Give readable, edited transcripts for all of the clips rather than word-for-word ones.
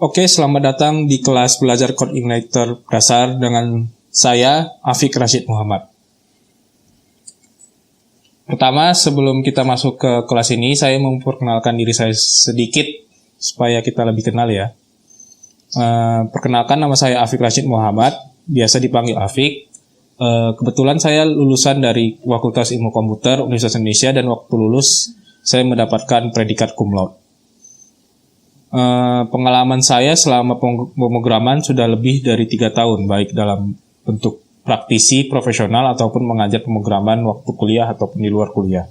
Oke, selamat datang di kelas belajar Codeigniter dasar dengan saya, Afiq Rashid Muhammad. Pertama, sebelum kita masuk ke kelas ini, saya memperkenalkan diri saya sedikit supaya kita lebih kenal ya. Perkenalkan, nama saya Afiq Rashid Muhammad, biasa dipanggil Afiq. Kebetulan saya lulusan dari Fakultas Ilmu Komputer Universitas Indonesia dan waktu lulus saya mendapatkan predikat cum laude. Pengalaman saya selama pemrograman sudah lebih dari 3 tahun, baik dalam bentuk praktisi, profesional, ataupun mengajar pemrograman waktu kuliah ataupun di luar kuliah.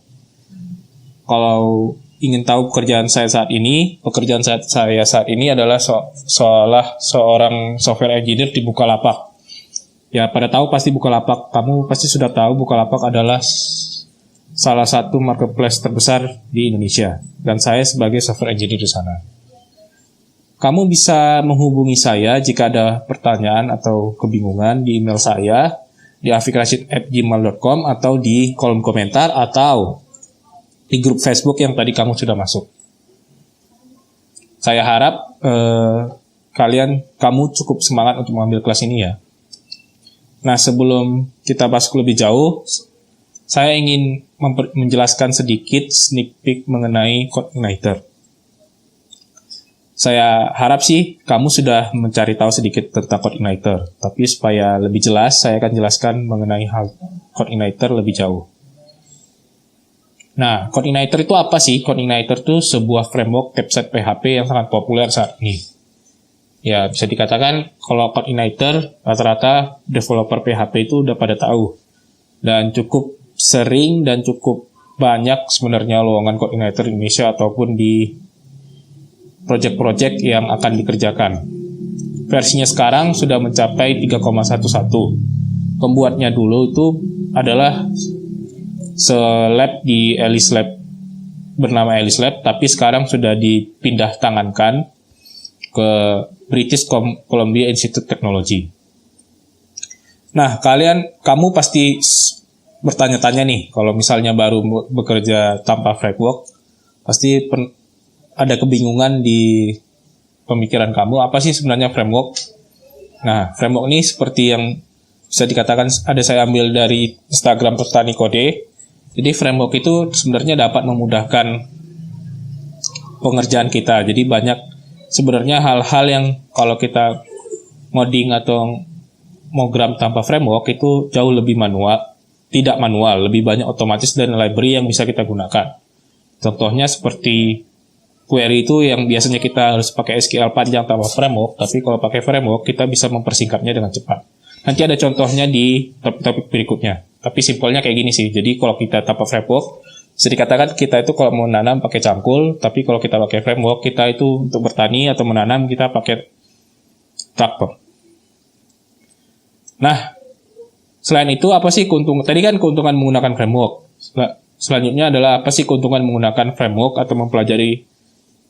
Kalau ingin tahu pekerjaan saya saat ini adalah seorang software engineer di Bukalapak. Ya, pada tahu pasti Bukalapak, kamu pasti sudah tahu Bukalapak adalah salah satu marketplace terbesar di Indonesia, dan saya sebagai software engineer di sana. Kamu bisa menghubungi saya jika ada pertanyaan atau kebingungan di email saya di afikrashid@gmail.com atau di kolom komentar atau di grup Facebook yang tadi kamu sudah masuk. Saya harap kamu cukup semangat untuk mengambil kelas ini ya. Nah, sebelum kita bahas lebih jauh, saya ingin menjelaskan sedikit sneak peek mengenai Codeigniter. Saya harap sih kamu sudah mencari tahu sedikit tentang Codeigniter, tapi supaya lebih jelas, saya akan jelaskan mengenai hal Codeigniter lebih jauh. Nah, Codeigniter itu apa sih? Codeigniter itu sebuah framework website PHP yang sangat populer saat ini. Ya, bisa dikatakan kalau Codeigniter, rata-rata developer PHP itu udah pada tahu. Dan cukup sering dan cukup banyak sebenarnya lowongan Codeigniter di Indonesia ataupun di proyek-proyek yang akan dikerjakan. Versinya sekarang sudah mencapai 3,11. Pembuatnya dulu itu adalah selab di Alice Lab, bernama Alice Lab, tapi sekarang sudah dipindah tangankan ke British Columbia Institute Technology. Nah, kamu pasti bertanya-tanya nih, kalau misalnya baru bekerja tanpa framework, pasti ada kebingungan di pemikiran kamu, apa sih sebenarnya framework? Nah, framework ini seperti yang bisa dikatakan ada saya ambil dari Instagram Petani Kode. Jadi framework itu sebenarnya dapat memudahkan pengerjaan kita. Jadi banyak sebenarnya hal-hal yang kalau kita ngoding atau program tanpa framework itu jauh lebih tidak manual, lebih banyak otomatis dan library yang bisa kita gunakan. Contohnya seperti query itu yang biasanya kita harus pakai SQL panjang tanpa framework, tapi kalau pakai framework kita bisa mempersingkatnya dengan cepat. Nanti ada contohnya di topik-topik berikutnya. Tapi simpelnya kayak gini sih. Jadi kalau kita tanpa framework, bisa dikatakan kita itu kalau mau menanam pakai cangkul, tapi kalau kita pakai framework, kita itu untuk bertani atau menanam kita pakai traktor. Nah, selain itu apa sih keuntungan? Tadi kan keuntungan menggunakan framework. Selanjutnya adalah apa sih keuntungan menggunakan framework atau mempelajari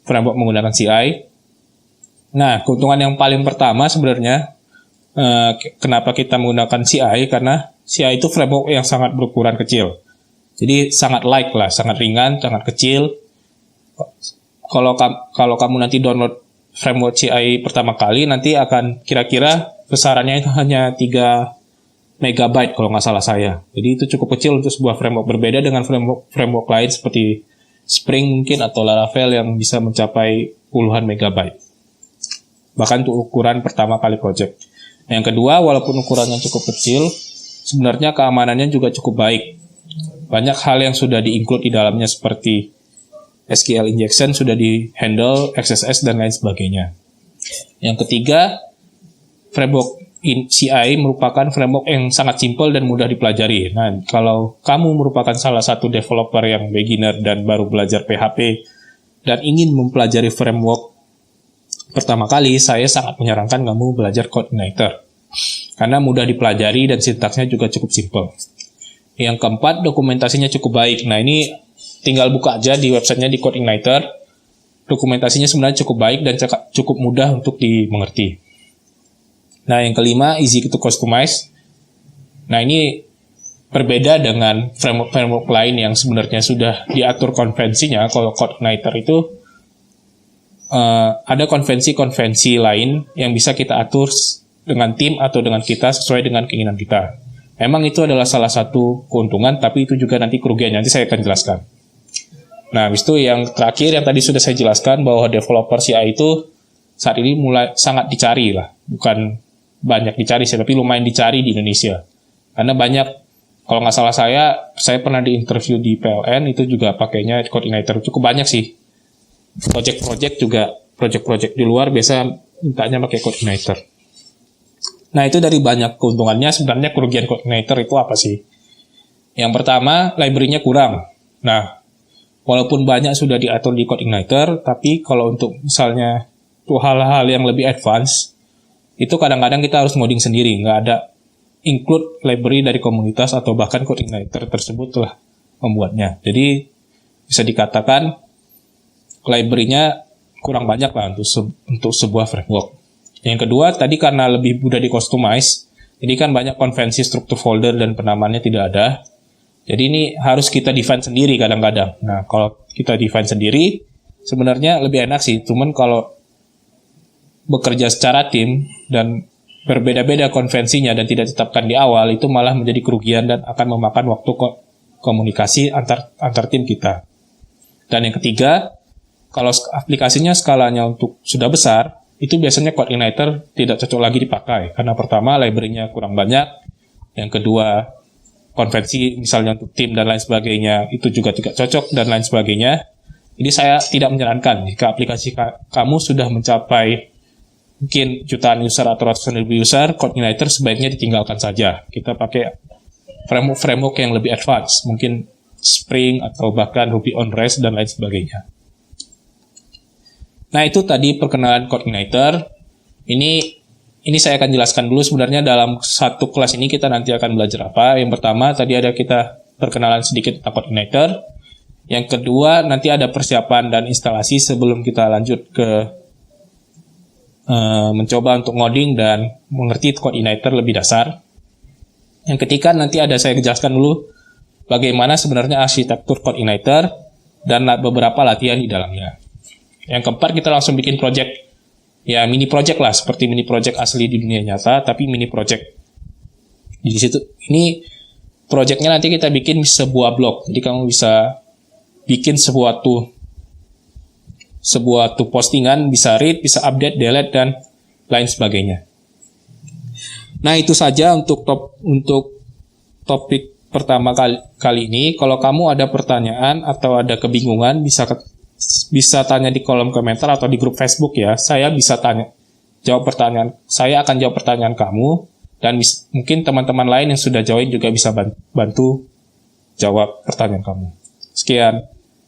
framework menggunakan CI. Nah, keuntungan yang paling pertama sebenarnya kenapa kita menggunakan CI, karena CI itu framework yang sangat berukuran kecil. Jadi sangat light lah, sangat ringan, sangat kecil. Kalau kamu nanti download framework CI pertama kali, nanti akan kira-kira besarannya itu hanya 3 megabyte kalau nggak salah saya. Jadi itu cukup kecil untuk sebuah framework, berbeda dengan framework lain seperti Spring mungkin atau Laravel yang bisa mencapai puluhan megabyte. Bahkan untuk ukuran pertama kali project. Yang kedua, walaupun ukurannya cukup kecil, sebenarnya keamanannya juga cukup baik. Banyak hal yang sudah di-include di dalamnya seperti SQL injection sudah di-handle, XSS dan lain sebagainya. Yang ketiga, framework CI merupakan framework yang sangat simpel dan mudah dipelajari. Nah, kalau kamu merupakan salah satu developer yang beginner dan baru belajar PHP dan ingin mempelajari framework pertama kali, saya sangat menyarankan kamu belajar Codeigniter. Karena mudah dipelajari dan sintaksnya juga cukup simpel. Yang keempat, dokumentasinya cukup baik. Nah, ini tinggal buka aja di websitenya di Codeigniter. Dokumentasinya sebenarnya cukup baik dan cukup mudah untuk dimengerti. Nah, yang kelima, easy to customize. Nah, ini berbeda dengan framework lain yang sebenarnya sudah diatur konvensinya. Kalau Codeigniter itu ada konvensi-konvensi lain yang bisa kita atur dengan tim atau dengan kita sesuai dengan keinginan kita. Memang itu adalah salah satu keuntungan, tapi itu juga nanti kerugiannya. Nanti saya akan jelaskan. Nah, habis itu yang terakhir yang tadi sudah saya jelaskan bahwa developer CI itu saat ini mulai sangat dicari lah. Bukan banyak dicari sih, tapi lumayan dicari di Indonesia. Karena banyak, kalau nggak salah saya pernah di interview di PLN, itu juga pakainya coordinator. Cukup banyak sih. Project-project di luar biasa mintanya pakai coordinator. Nah, itu dari banyak keuntungannya. Sebenarnya kerugian coordinator itu apa sih? Yang pertama, library-nya kurang. Nah, walaupun banyak sudah diatur di coordinator, tapi kalau untuk misalnya tuh hal-hal yang lebih advance, itu kadang-kadang kita harus ngoding sendiri. Nggak ada include library dari komunitas atau bahkan coordinator tersebut telah membuatnya. Jadi, bisa dikatakan library-nya kurang banyak lah untuk sebuah framework. Yang kedua, tadi karena lebih mudah di-customize, jadi kan banyak konvensi struktur folder dan penamaannya tidak ada. Jadi ini harus kita define sendiri kadang-kadang. Nah, kalau kita define sendiri, sebenarnya lebih enak sih. Cuman kalau bekerja secara tim dan berbeda-beda konvensinya dan tidak ditetapkan di awal, itu malah menjadi kerugian dan akan memakan waktu komunikasi antar tim kita. Dan yang ketiga, kalau aplikasinya skalanya untuk sudah besar, itu biasanya coordinator tidak cocok lagi dipakai. Karena pertama, library-nya kurang banyak. Yang kedua, konvensi misalnya untuk tim dan lain sebagainya, itu juga tidak cocok dan lain sebagainya. Jadi saya tidak menyarankan, jika aplikasi kamu sudah mencapai mungkin jutaan user atau ratusan ribu user, coordinator sebaiknya ditinggalkan saja. Kita pakai framework yang lebih advance, mungkin Spring atau bahkan Ruby on Rails dan lain sebagainya. Nah, itu tadi perkenalan coordinator. Ini saya akan jelaskan dulu sebenarnya dalam satu kelas ini kita nanti akan belajar apa. Yang pertama tadi ada kita perkenalan sedikit tentang coordinator. Yang kedua nanti ada persiapan dan instalasi sebelum kita lanjut ke mencoba untuk ngoding dan mengerti coordinator lebih dasar. Yang ketiga nanti ada saya jelaskan dulu bagaimana sebenarnya arsitektur coordinator dan beberapa latihan di dalamnya. Yang keempat kita langsung bikin project, ya mini project lah, seperti mini project asli di dunia nyata, tapi mini project. Di situ ini projectnya nanti kita bikin sebuah blog, jadi kamu bisa bikin sebuah postingan, bisa read, bisa update, delete dan lain sebagainya. Nah itu saja untuk topik pertama kali ini. Kalau kamu ada pertanyaan atau ada kebingungan bisa tanya di kolom komentar atau di grup Facebook ya. Saya akan jawab pertanyaan kamu dan mungkin teman-teman lain yang sudah join juga bisa bantu jawab pertanyaan kamu. Sekian.